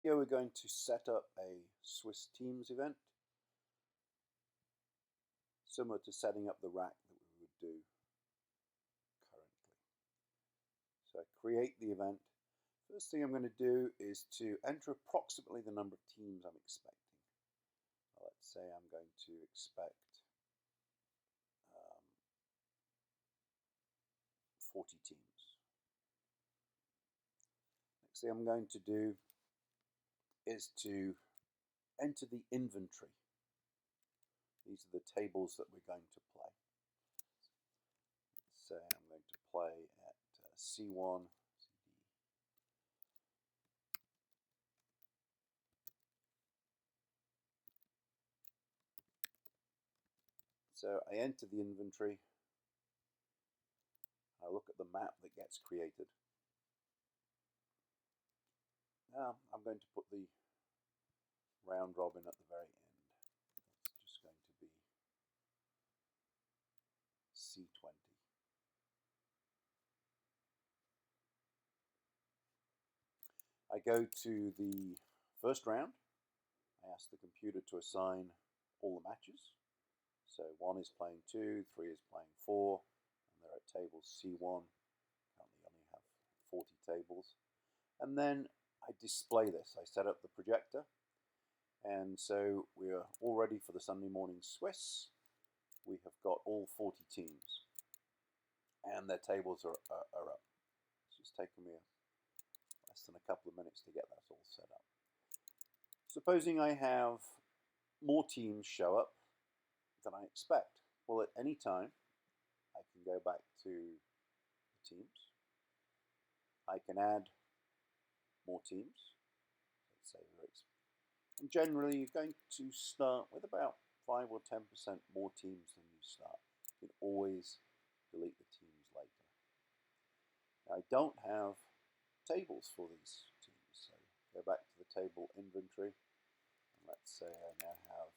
Here we're going to set up a Swiss Teams event, similar to setting up the rack that we would do currently. So I create the event. First thing I'm going to do is to enter approximately the number of teams I'm expecting. Let's say I'm going to expect 40 teams. Next thing I'm going to do is to enter the inventory. These are the tables that we're going to play. Let's say I'm going to play at C1, CD. So I enter the inventory. I look at the map that gets created. Now I'm going to put the round robin at the very end. It's just going to be C20. I go to the first round. I ask the computer to assign all the matches. So 1 is playing 2, 3 is playing 4, and they're at tables C1. Currently only have 40 tables. And then I display this. I set up the projector. And so we're all ready for the Sunday morning Swiss. We have got all 40 teams. And their tables are up. It's just taken me less than a couple of minutes to get that all set up. Supposing I have more teams show up than I expect. Well, at any time, I can go back to the teams. I can add more teams. Let's say and generally, you're going to start with about 5 or 10% more teams than you start. You can always delete the teams later. Now, I don't have tables for these teams, so go back to the table inventory. And let's say I now have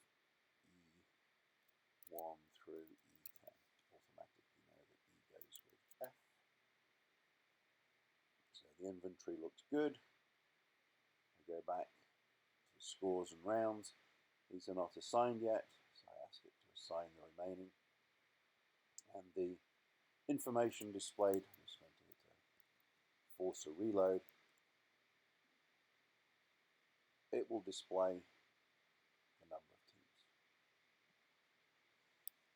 E1 through E10. Automatically know that E goes with F. So the inventory looks good. I go back to the scores and rounds. These are not assigned yet, so I ask it to assign the remaining. And the information displayed, I'm just going to force a reload. It will display the number of teams.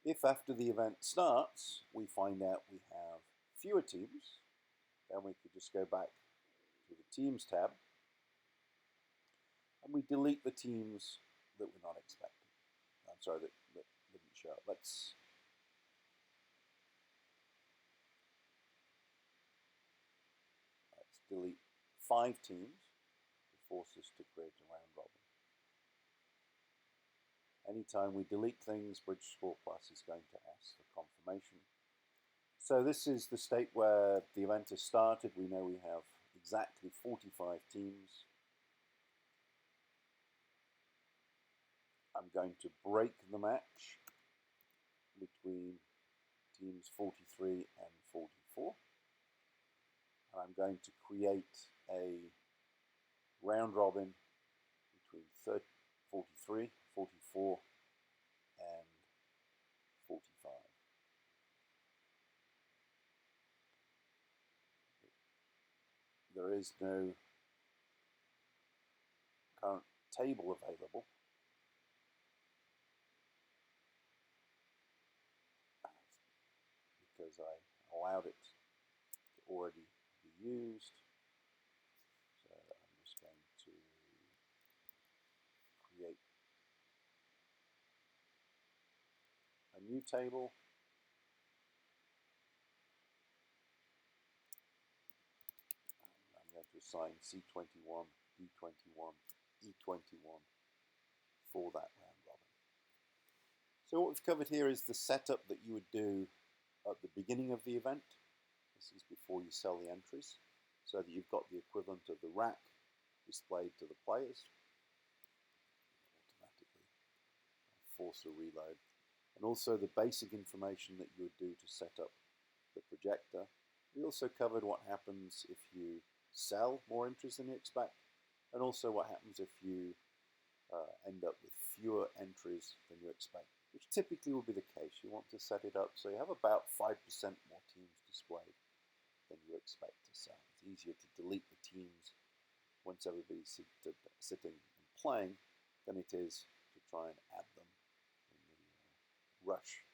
If after the event starts, we find out we have fewer teams, then we could just go back to the Teams tab, and we delete the teams that we're not expecting. I'm sorry, that didn't show up. Let's delete 5 teams to force us to create a round robin. Anytime we delete things, Bridgescore Plus is going to ask for confirmation. So this is the state where the event has started. We know we have exactly 45 teams. I'm going to break the match between teams 43 and 44. And I'm going to create a round robin between 43, 44, and 45. There is no current table available. Because I allowed it to already be used. So I'm just going to create a new table. And I'm going to assign C21, D21, E21 for that round robin. So what we've covered here is the setup that you would do at the beginning of the event. This is before you sell the entries, so that you've got the equivalent of the rack displayed to the players. Automatically force a reload. And also the basic information that you would do to set up the projector. We also covered what happens if you sell more entries than you expect, and also what happens if you end up with fewer entries than you expect, which typically will be the case. You want to set it up so you have about 5% more teams displayed than you expect to sell. It's easier to delete the teams once everybody's sitting and playing than it is to try and add them in the rush